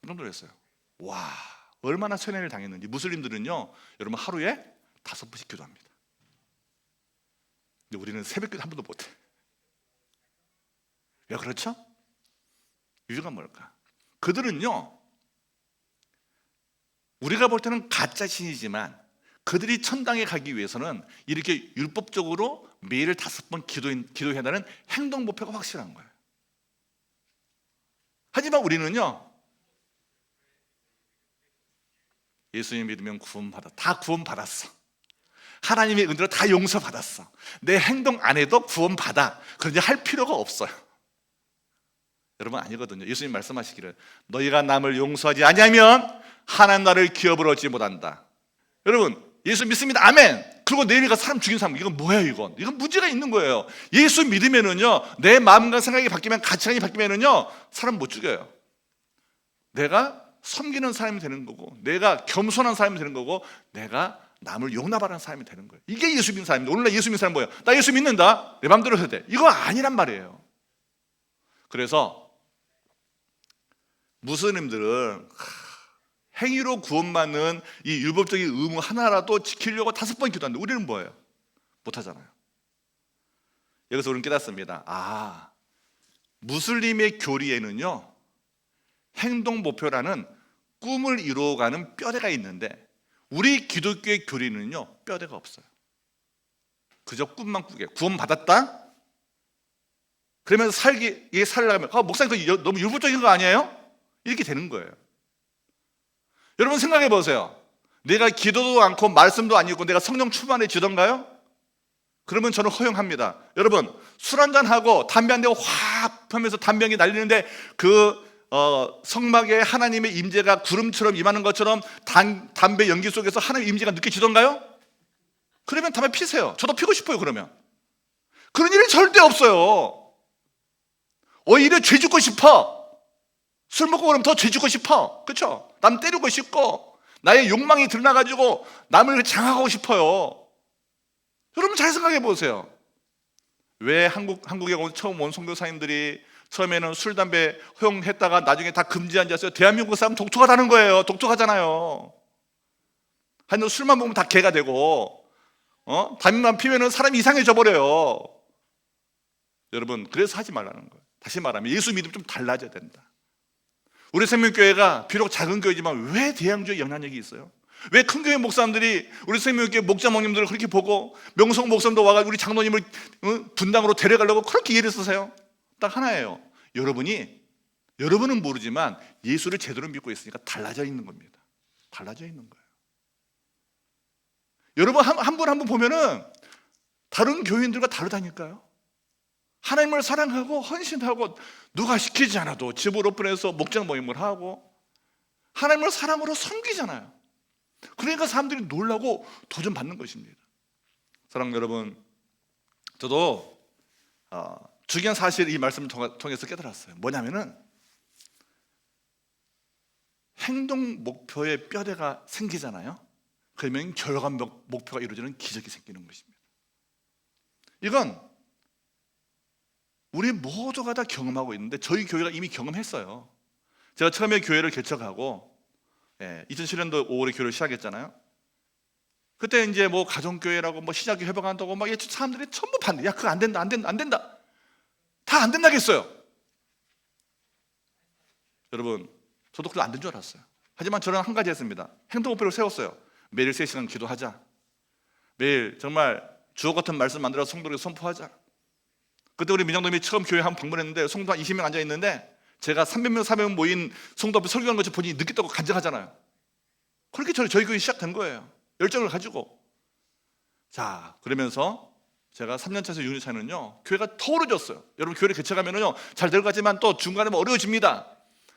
깜짝 놀랐어요. 와, 얼마나 세뇌를 당했는지. 무슬림들은요 여러분 하루에 5번씩 기도합니다. 근데 우리는 새벽기도 한 번도 못해. 왜 그렇죠? 이유가 뭘까? 그들은요 우리가 볼 때는 가짜 신이지만 그들이 천당에 가기 위해서는 이렇게 율법적으로 매일 5번 기도해나는 행동 목표가 확실한 거예요. 하지만 우리는요 예수님 믿으면 다 구원받았어. 하나님의 은혜로 다 용서받았어. 내 행동 안 해도 구원받아. 그러니 할 필요가 없어요. 여러분 아니거든요. 예수님 말씀하시기를 너희가 남을 용서하지 아니하면 하나님 나라를 기업을 얻지 못한다. 여러분 예수 믿습니다. 아멘. 그리고 내일 가 사람 죽인 사람 이건 뭐예요? 이건 문제가 있는 거예요. 예수 믿으면은요 내 마음과 생각이 바뀌면 가치관이 바뀌면은요 사람 못 죽여요. 내가 섬기는 사람이 되는 거고 내가 겸손한 사람이 되는 거고 내가 남을 용납하는 사람이 되는 거예요. 이게 예수 믿는 사람입니다. 오늘날 예수 믿는 사람은 뭐예요? 나 예수 믿는다. 내 마음대로 해도 돼. 이거 아니란 말이에요. 그래서 무슬림들은 행위로 구원받는 이 율법적인 의무 하나라도 지키려고 5번 기도하는데 우리는 뭐예요? 못하잖아요. 여기서 우리는 깨닫습니다. 무슬림의 교리에는요 행동 목표라는 꿈을 이루어가는 뼈대가 있는데 우리 기독교의 교리는요 뼈대가 없어요. 그저 꿈만 꾸게 구원받았다 그러면서 이게 살려면 목사님 그거 너무 율법적인 거 아니에요? 이렇게 되는 거예요. 여러분 생각해 보세요. 내가 기도도 않고 말씀도 안 읽고 내가 성령 충만해지던가요? 그러면 저는 허용합니다. 여러분 술 한잔하고 담배 한 대고 확 하면서 담배연기 날리는데 성막에 하나님의 임재가 구름처럼 임하는 것처럼 담배 연기 속에서 하나님의 임재가 느껴지던가요? 그러면 담배 피세요. 저도 피고 싶어요. 그러면 그런 일은 절대 없어요. 오히려 죄 짓고 싶어. 술 먹고 그러면 더 죄 짓고 싶어. 그렇죠? 남 때리고 싶고 나의 욕망이 드러나가지고 남을 장하고 싶어요. 여러분 잘 생각해 보세요. 왜 한국에 처음 온 선교사님들이 처음에는 술, 담배 허용했다가 나중에 다 금지한 지 않았어요? 대한민국 사람 독특하다는 거예요. 독특하잖아요. 하여튼 술만 먹으면 다 개가 되고 담배만 피면은 사람이 이상해져 버려요. 여러분 그래서 하지 말라는 거예요. 다시 말하면 예수 믿으면 좀 달라져야 된다. 우리 생명교회가 비록 작은 교회지만 왜 대양주에 영향력이 있어요? 왜 큰 교회 목사님들이 우리 생명교회 목자 목님들을 그렇게 보고 명성 목사님도 와가지고 우리 장로님을 분당으로 데려가려고 그렇게 예를 쓰세요? 딱 하나예요. 여러분은 모르지만 예수를 제대로 믿고 있으니까 달라져 있는 겁니다. 달라져 있는 거예요. 여러분 한 분 한 분 보면은 다른 교인들과 다르다니까요. 하나님을 사랑하고 헌신하고 누가 시키지 않아도 집을 오픈해서 목장 모임을 하고 하나님을 사랑으로 섬기잖아요. 그러니까 사람들이 놀라고 도전받는 것입니다. 사랑하는 여러분, 저도 중요한 사실 이 말씀을 통해서 깨달았어요. 뭐냐면은 행동 목표의 뼈대가 생기잖아요. 그러면 결과한 목표가 이루어지는 기적이 생기는 것입니다. 이건 우리 모두가 다 경험하고 있는데 저희 교회가 이미 경험했어요. 제가 처음에 교회를 개척하고 2007년도 5월에 교회를 시작했잖아요. 그때 이제 뭐 가정교회라고 뭐 시작이 회복한다고 막 사람들이 전부 반대. 야 그거 안 된다. 다 안 된다겠어요. 여러분 저도 그거 안 된 줄 알았어요. 하지만 저는 한 가지 했습니다. 행동 목표를 세웠어요. 매일 3시간 기도하자. 매일 정말 주옥 같은 말씀 만들어서 성도에게 선포하자. 그때 우리 민정동이 처음 교회 한 번 방문했는데 성도 한 20명 앉아있는데 제가 300명, 400명 모인 성도 앞에 설교하는 것을 본인이 느꼈다고 간증하잖아요. 그렇게 저희 교회 시작된 거예요. 열정을 가지고. 자, 그러면서 제가 3년 차에서 6년 차는요 교회가 더 어려졌어요. 여러분 교회를 개척하면은요 잘 될 것 같지만 또 중간에 어려워집니다.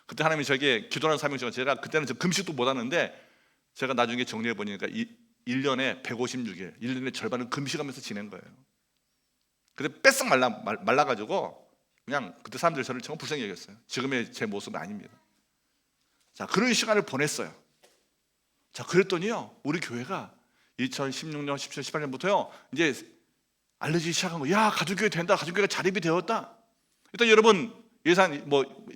그때 하나님이 저에게 기도하는 사명이 제가 그때는 금식도 못 하는데 제가 나중에 정리해 보니까 1년에 156일, 1년의 절반을 금식하면서 지낸 거예요. 근데 뺏싹 말라가지고 그냥 그때 사람들이 저를 정말 불쌍히 여겼어요. 지금의 제 모습은 아닙니다. 자, 그런 시간을 보냈어요. 자, 그랬더니요 우리 교회가 2016년, 17년, 18년부터요 이제 알려지기 시작한 거예요. 야, 가족교회 된다. 가족교회가 자립이 되었다. 일단 여러분 예산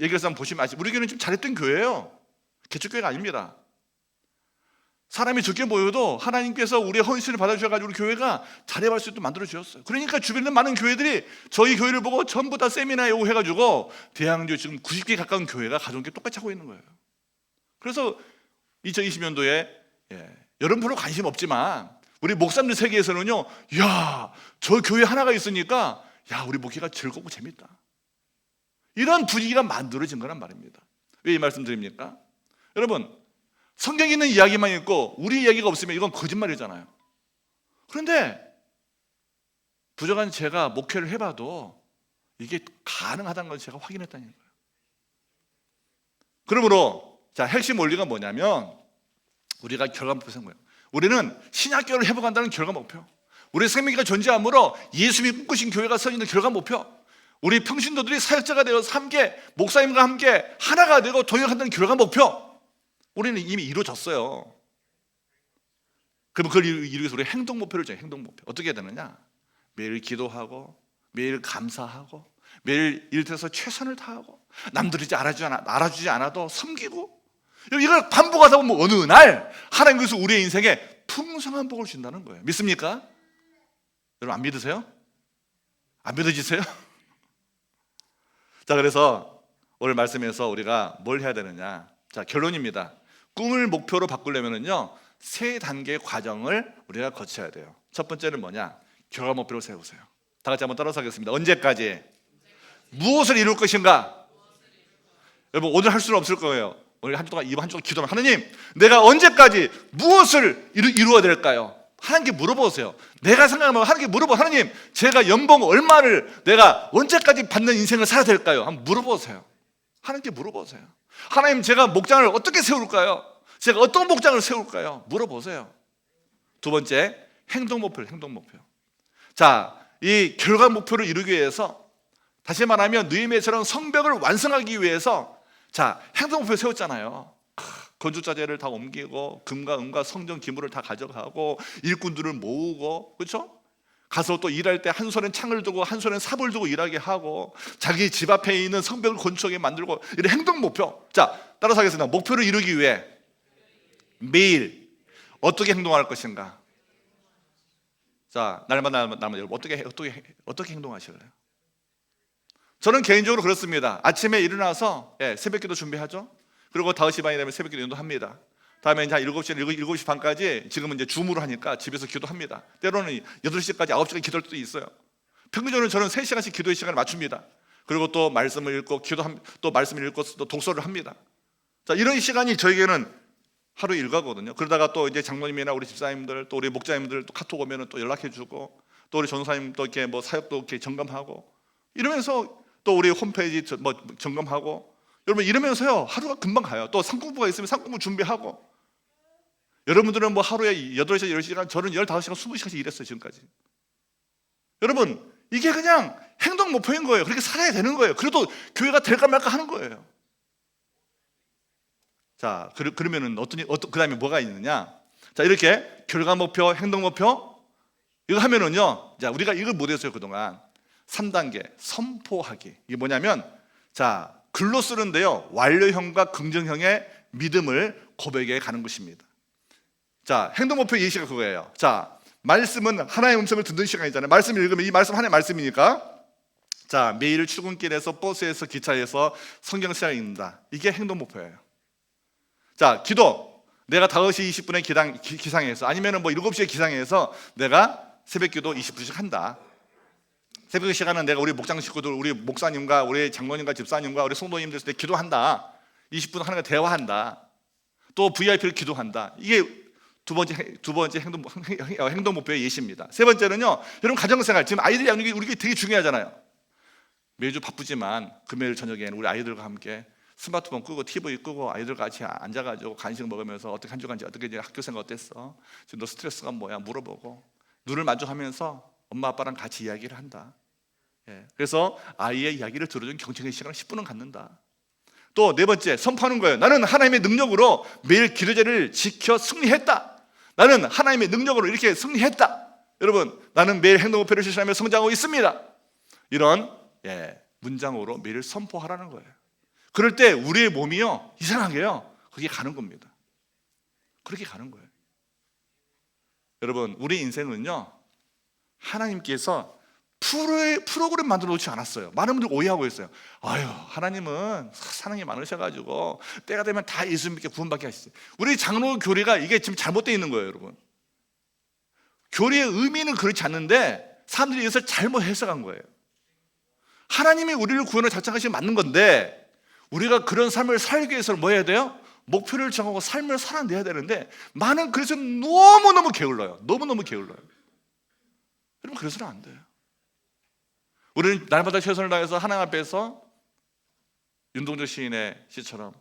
얘기해서 한번 보시면 아시죠? 우리 교회는 좀 잘했던 교회예요. 개척교회가 아닙니다. 사람이 적게 모여도 하나님께서 우리의 헌신을 받아주셔가지고 우리 교회가 자립할 수 있도록 만들어주셨어요. 그러니까 주변에 있는 많은 교회들이 저희 교회를 보고 전부 다 세미나에 오고 해가지고 대항주 지금 90개 가까운 교회가 가족교회 똑같이 하고 있는 거예요. 그래서 2020년도에 여러분 별로 관심 없지만 우리 목사님들 세계에서는요, 야, 저 교회 하나가 있으니까 야, 우리 목회가 즐겁고 재밌다. 이런 분위기가 만들어진 거란 말입니다. 왜 이 말씀 드립니까? 여러분 성경에 있는 이야기만 있고 우리 이야기가 없으면 이건 거짓말이잖아요. 그런데 부족한 제가 목회를 해봐도 이게 가능하다는 걸 제가 확인했다는 거예요. 그러므로 자, 핵심 원리가 뭐냐면 우리가 결과 목표 세운 거예요. 우리는 신약교회를 회복한다는 결과 목표, 우리 생명기가 존재함으로 예수님이 꿈꾸신 교회가 서 있는 결과 목표, 우리 평신도들이 사역자가 되어서 함께 목사님과 함께 하나가 되고 동역한다는 결과 목표, 우리는 이미 이루어졌어요. 그럼 그걸 이루기 위해서 우리 행동 목표를 정해요. 행동 목표 어떻게 해야 되느냐? 매일 기도하고 매일 감사하고 매일 일터에서 최선을 다하고 남들이 알아주지 않아도 섬기고, 이걸 반복하다 보면 어느 날 하나님께서 우리의 인생에 풍성한 복을 준다는 거예요. 믿습니까? 여러분 안 믿으세요? 안 믿어지세요? 자, 그래서 오늘 말씀에서 우리가 뭘 해야 되느냐? 자, 결론입니다. 꿈을 목표로 바꾸려면은요, 3단계의 과정을 우리가 거쳐야 돼요. 첫 번째는 뭐냐? 결과 목표를 세우세요. 다 같이 한번 따라서 하겠습니다. 언제까지? 무엇을 이룰 것인가? 여러분 오늘 할 수는 없을 거예요. 오늘 한 주 동안 이번 한 주 동안 기도하면 하나님, 내가 언제까지 무엇을 이루어야 될까요? 하나님께 물어보세요. 내가 생각하면 하나님께 물어보. 하나님, 제가 연봉 얼마를 내가 언제까지 받는 인생을 살아야 될까요? 한번 물어보세요. 하나님께 물어보세요. 하나님, 제가 목장을 어떻게 세울까요? 제가 어떤 목장을 세울까요? 물어보세요. 두 번째, 행동 목표. 자, 이 결과 목표를 이루기 위해서, 다시 말하면 느헤미야처럼 성벽을 완성하기 위해서, 자, 행동 목표 세웠잖아요. 건축자재를 다 옮기고 금과 은과 성전 기물을 다 가져가고 일꾼들을 모으고, 그렇죠? 가서 또 일할 때 한 손엔 창을 두고 한 손엔 삽을 두고 일하게 하고, 자기 집 앞에 있는 성벽을 건축하게 만들고, 이런 행동 목표. 자, 따라서 하겠습니다. 목표를 이루기 위해 매일 어떻게 행동할 것인가? 자, 날마다 여러분 어떻게 행동하실래요? 저는 개인적으로 그렇습니다. 아침에 일어나서 새벽기도 준비하죠. 그리고 5시 반이 되면 새벽기도 인도합니다. 다음에 이제 7시 반까지, 지금은 이제 줌으로 하니까 집에서 기도합니다. 때로는 8시까지 9시까지 기도할 때도 있어요. 평균적으로 저는 3시간씩 기도의 시간을 맞춥니다. 그리고 또 말씀을 읽고 또 말씀을 읽고 또 독서를 합니다. 자, 이런 시간이 저에게는 하루 일과거든요. 그러다가 또 이제 장로님이나 우리 집사님들, 또 우리 목자님들 또 카톡 오면은 또 연락해주고, 또 우리 전사님 또 이렇게 뭐 사역도 이렇게 점검하고, 이러면서 또 우리 홈페이지 점검하고, 여러분 이러면서요 하루가 금방 가요. 또 상공부가 있으면 상공부 준비하고. 여러분들은 뭐 하루에 8시간 10시간, 저는 15시간 20시간씩 일했어요 지금까지. 여러분 이게 그냥 행동 목표인 거예요. 그렇게 살아야 되는 거예요. 그래도 교회가 될까 말까 하는 거예요. 자, 그러면은 그 다음에 뭐가 있느냐? 자, 이렇게 결과 목표, 행동 목표 이거 하면은요, 자, 우리가 이걸 못했어요 그동안. 3단계 선포하기. 이게 뭐냐면, 자, 글로 쓰는데요, 완료형과 긍정형의 믿음을 고백해 가는 것입니다. 자, 행동 목표 예시가 그거예요. 자, 말씀은 하나님의 음성을 듣는 시간이잖아요. 말씀을 읽으면 이 말씀 하나님의 말씀이니까, 자, 매일 출근길에서 버스에서 기차에서 성경 시간을 읽는다. 이게 행동 목표예요. 자, 기도. 내가 5시 20분에 기상해서, 아니면 뭐 7시에 기상해서 내가 새벽기도 20분씩 한다. 새벽 시간은 내가 우리 목장 식구들, 우리 목사님과 우리 장로님과 집사님과 우리 성도님들 때 기도한다. 20분 하나님과 대화한다. 또 VIP를 기도한다. 이게 두 번째 행동 목표의 예시입니다. 세 번째는요, 여러분 가정생활, 지금 아이들 양육이 우리가 되게 중요하잖아요. 매주 바쁘지만 금요일 저녁에는 우리 아이들과 함께 스마트폰 끄고 TV 끄고 아이들과 같이 앉아가지고 간식 먹으면서 어떻게 한 주간지, 어떻게 이제 학교 생활 어땠어? 지금 너 스트레스가 뭐야? 물어보고 눈을 마주하면서 엄마 아빠랑 같이 이야기를 한다. 그래서 아이의 이야기를 들어주는 경청의 시간을 10분은 갖는다. 또 네 번째, 선포하는 거예요. 나는 하나님의 능력으로 매일 기도제를 지켜 승리했다. 나는 하나님의 능력으로 이렇게 승리했다. 여러분, 나는 매일 행동 목표를 실천하며 성장하고 있습니다. 이런 문장으로 매일 선포하라는 거예요. 그럴 때 우리의 몸이요, 이상하게요, 그게 가는 겁니다. 그렇게 가는 거예요. 여러분, 우리 인생은요, 하나님께서 프로그램 만들어 놓지 않았어요. 많은 분들 오해하고 있어요. 아유, 하나님은 사랑이 많으셔가지고 때가 되면 다 예수 믿게 구원받게 하시죠. 우리 장로 교리가 이게 지금 잘못되어 있는 거예요, 여러분. 교리의 의미는 그렇지 않는데 사람들이 이것을 잘못 해석한 거예요. 하나님이 우리를 구원을 작정하시면 맞는 건데, 우리가 그런 삶을 살기 위해서는 뭐 해야 돼요? 목표를 정하고 삶을 살아내야 되는데, 많은 그래서 너무너무 게을러요. 너무너무 게을러요. 여러분, 그래서는 안 돼요. 우리는 날마다 최선을 다해서 하나님 앞에서 윤동주 시인의 시처럼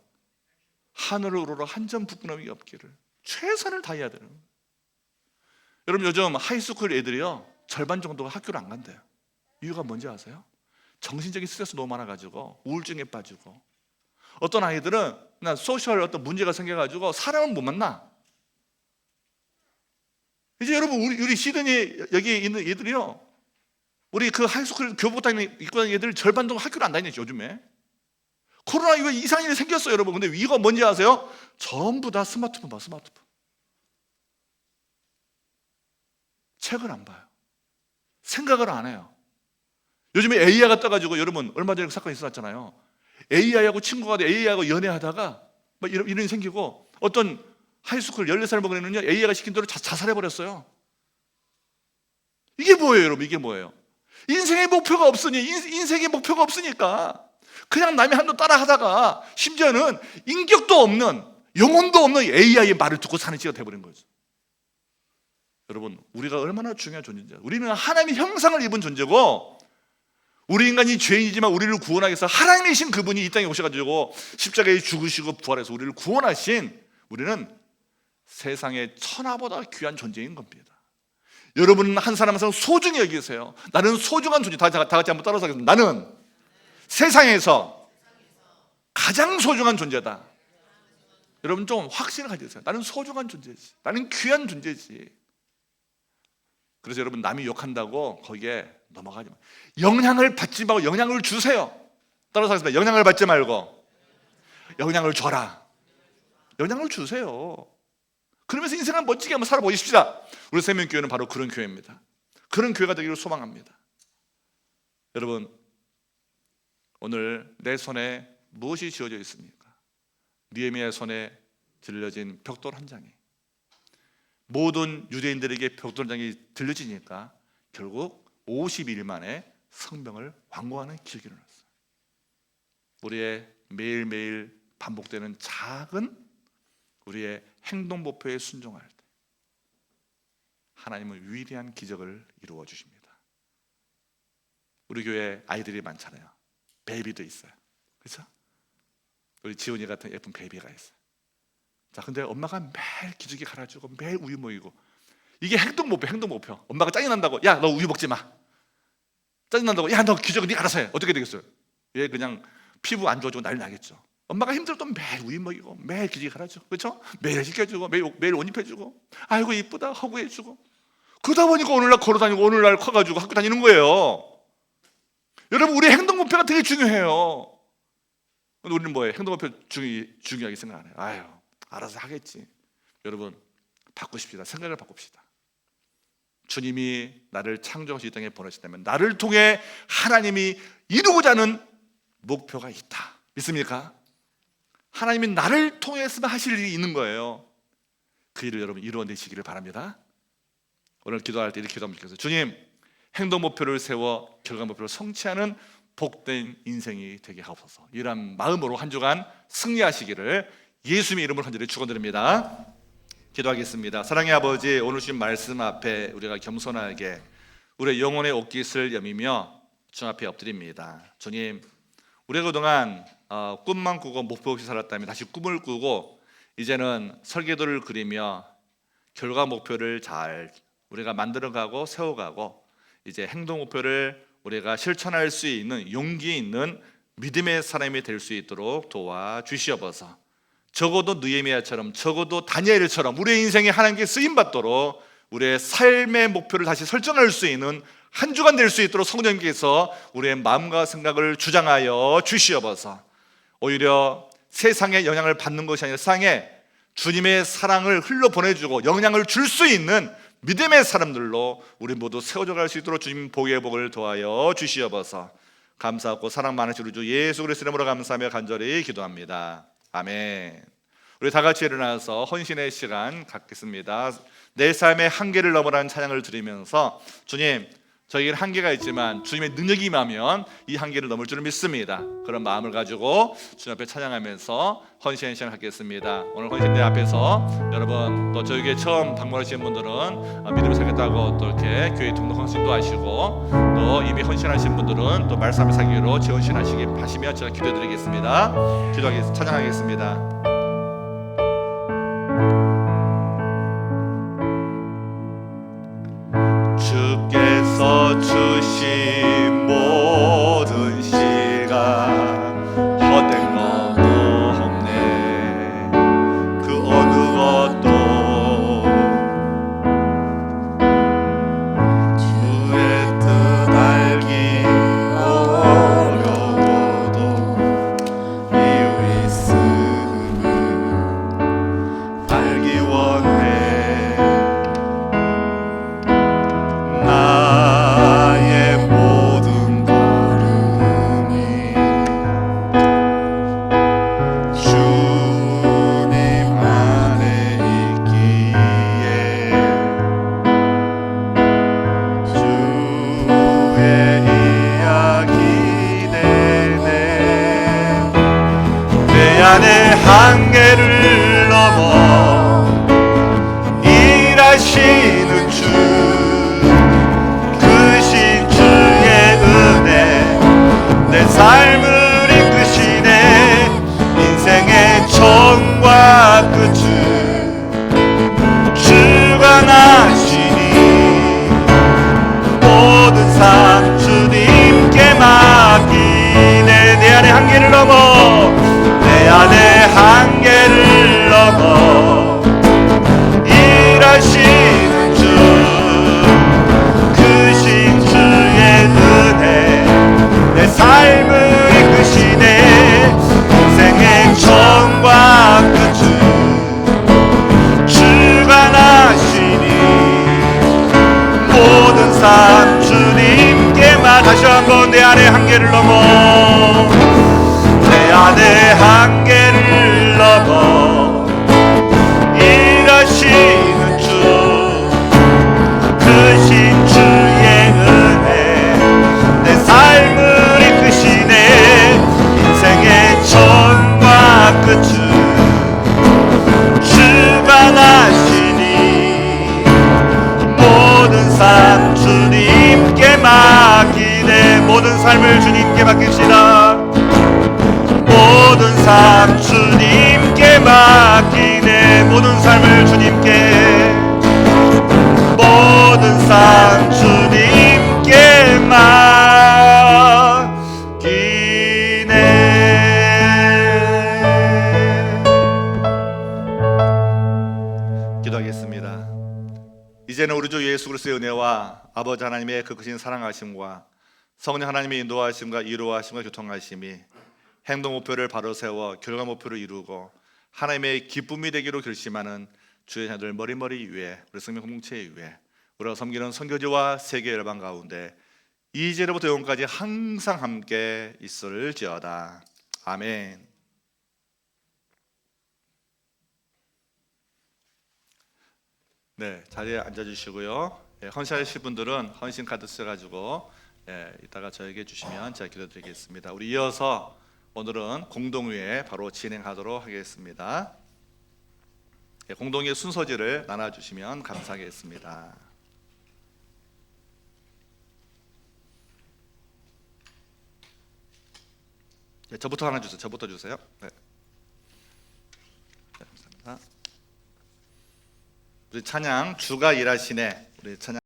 하늘을 우러러 한 점 부끄러움이 없기를 최선을 다해야 되는 거예요. 여러분 요즘 하이스쿨 애들이요 절반 정도가 학교를 안 간대요. 이유가 뭔지 아세요? 정신적인 스트레스 너무 많아가지고 우울증에 빠지고, 어떤 아이들은 그냥 소셜 어떤 문제가 생겨가지고 사람을 못 만나. 이제 여러분 우리 시드니 여기 있는 애들이요, 우리 그 하이스쿨 교복 입고 다니는 애들 절반 정도 학교를 안 다니죠 요즘에. 코로나 이거 이상한 일이 생겼어요 여러분. 근데 이거 뭔지 아세요? 전부 다 스마트폰 봐, 스마트폰. 책을 안 봐요. 생각을 안 해요. 요즘에 AI가 떠가지고, 여러분 얼마 전에 사건이 있었잖아요. AI하고 친구가 돼 AI하고 연애하다가 막 이런 일이 생기고, 어떤 하이스쿨 14살 먹은 애는요 AI가 시킨 대로 자살해버렸어요. 이게 뭐예요 여러분? 이게 뭐예요? 인생의 목표가 없으니, 인생의 목표가 없으니까 그냥 남의 한도 따라 하다가 심지어는 인격도 없는, 영혼도 없는 AI의 말을 듣고 사는 지가 돼버린 거죠. 여러분 우리가 얼마나 중요한 존재인지, 우리는 하나님의 형상을 입은 존재고, 우리 인간이 죄인이지만 우리를 구원하기 위해서 하나님이신 그분이 이 땅에 오셔가지고 십자가에 죽으시고 부활해서 우리를 구원하신, 우리는 세상의 천하보다 귀한 존재인 겁니다. 여러분은 한 사람 한 사람 소중히 여기세요. 나는 소중한 존재. 다 같이 한번 따라서 하겠습니다. 나는 세상에서 가장 소중한 존재다. 여러분 좀 확신을 가지세요. 나는 소중한 존재지. 나는 귀한 존재지. 그래서 여러분 남이 욕한다고 거기에 넘어가지 마. 영향을 받지 말고 영향을 주세요. 따라서 하겠습니다. 영향을 받지 말고 영향을 줘라. 영향을 주세요. 그러면서 인생을 멋지게 한번 살아보십시다. 우리 생명교회는 바로 그런 교회입니다. 그런 교회가 되기를 소망합니다. 여러분 오늘 내 손에 무엇이 쥐어져 있습니까? 느헤미야의 손에 들려진 벽돌 한 장이, 모든 유대인들에게 벽돌 한 장이 들려지니까 결국 50일 만에 성벽을 완공하는 기적이 일어났어요. 우리의 매일매일 반복되는 작은 우리의 행동 목표에 순종할 때 하나님은 위대한 기적을 이루어 주십니다. 우리 교회 아이들이 많잖아요. 베이비도 있어요. 그렇죠? 우리 지훈이 같은 예쁜 베이비가 있어요. 자, 근데 엄마가 매일 기저귀 갈아주고 매일 우유 먹이고, 이게 행동 목표. 엄마가 짜증 난다고, 야 너 우유 먹지 마. 짜증 난다고, 야 너 기저귀 네 알아서 해. 어떻게 되겠어요? 얘 그냥 피부 안 좋아지고 난리 나겠죠. 엄마가 힘들어도 매일 우유 먹이고 매일 기저귀 갈아주고, 그렇죠? 매일 시켜주고 매일 옷 입혀주고, 아이고 이쁘다 허구해주고, 그러다 보니까 오늘날 걸어다니고 오늘날 커가지고 학교 다니는 거예요. 여러분 우리 행동 목표가 되게 중요해요. 근데 우리는 뭐예요? 행동 목표 중요하게 생각 안 해요. 아유 알아서 하겠지. 여러분 바꾸십시다. 생각을 바꿉시다. 주님이 나를 창조하시 이 땅에 보내셨다면 나를 통해 하나님이 이루고자 하는 목표가 있다. 믿습니까? 하나님이 나를 통해서만 하실 일이 있는 거예요. 그 일을 여러분 이루어내시기를 바랍니다. 오늘 기도할 때 이렇게 기도하면 좋겠어요. 주님, 행동 목표를 세워 결과 목표를 성취하는 복된 인생이 되게 하옵소서. 이런 마음으로 한 주간 승리하시기를 예수님의 이름으로 간절히 축원드립니다. 기도하겠습니다. 사랑의 아버지, 오늘 주신 말씀 앞에 우리가 겸손하게 우리의 영혼의 옷깃을 여미며 주 앞에 엎드립니다. 주님, 우리가 그동안 꿈만 꾸고 목표 없이 살았다면 다시 꿈을 꾸고 이제는 설계도를 그리며 결과 목표를 잘 우리가 만들어가고 세워가고, 이제 행동 목표를 우리가 실천할 수 있는 용기 있는 믿음의 사람이 될 수 있도록 도와주시옵소서. 적어도 느헤미야처럼, 적어도 다니엘처럼 우리의 인생에 하나님께 쓰임받도록 우리의 삶의 목표를 다시 설정할 수 있는 한 주간 될 수 있도록 성령님께서 우리의 마음과 생각을 주장하여 주시옵소서. 오히려 세상에 영향을 받는 것이 아니라 세상에 주님의 사랑을 흘러보내주고 영향을 줄 수 있는 믿음의 사람들로 우리 모두 세워져 갈 수 있도록 주님 복의 복을 도하여 주시옵소서. 감사하고 사랑 많으신 우리 주 예수 그리스도 이름으로 감사하며 간절히 기도합니다. 아멘. 우리 다 같이 일어나서 헌신의 시간 갖겠습니다. 내 삶의 한계를 넘어라는 찬양을 드리면서, 주님, 저에게는 한계가 있지만 주님의 능력이 임하면 이 한계를 넘을 줄을 믿습니다. 그런 마음을 가지고 주님 앞에 찬양하면서 헌신의 시간 갖겠습니다. 오늘 헌신대 앞에서 여러분, 또 저에게 처음 방문하시는 분들은 믿음을 살겠다고 또 이렇게 교회 등록 헌신도 하시고, 또 이미 헌신하신 분들은 또 말씀을 사기로 재헌신하시기 하시며 제가 기도드리겠습니다. 기도하겠습니다. 찬양하겠습니다. 주신 모든 시간 헛된 것도 없네. 그 어느 것도 주의 뜻 알기 어려워도 이유 있으니 알기 원해. 나의 모든 걸음이 주님 안에 있기에 주의 이야기 내내 내 안에 한계를 넘어 일하시는 주 크신 주의 은혜 내 삶을 이끄시네. 인생의 처음과 끝을 주가 나시니 모든 삶 주님께 맡기네. 내 안의 한계를 넘어 내 안의 한계를 넘어 일하시는 주 크신 주의 은혜 내 삶을 이끄시네. 인생의 처음과 끝을 주가 나시니 모든 삶 주님께만. 다시 한번 내 안의 한계를 넘어 내 안의 한계를 넘어 일하시는 주 크신 주의 은혜 내 삶을 이끄시네. 인생의 처음과 끝을 주가 나시니 모든 삶 주님께 맡기네. 모든 삶을 주님께 맡깁시다. 모든 삶 주님께 맡기네. 모든 삶을 주님께 모든 삶 주님께 맡기네. 기도하겠습니다. 이제는 우리 주 예수 그리스도의 은혜와 아버지 하나님의 그 크신 사랑하심과 성령 하나님의 인도하심과 이루하심과 교통하심이 행동 목표를 바로 세워 결과 목표를 이루고 하나님의 기쁨이 되기로 결심하는 주의 자녀들 머리머리 위에 우리 성령 공동체 위에 우리가 섬기는 선교지와 세계 열방 가운데 이제로부터 영원까지 항상 함께 있을지어다. 아멘. 네, 자리에 앉아주시고요. 헌신하실 분들은 헌신 카드 써가지고 이따가 저에게 주시면 제가 기도드리겠습니다. 우리 이어서 오늘은 공동회에 바로 진행하도록 하겠습니다. 공동회 순서지를 나눠주시면 감사하겠습니다. 저부터 하나 주세요. 저부터 주세요. 네. 감사합니다. 우리 찬양 주가 일하시네. 우리 찬양.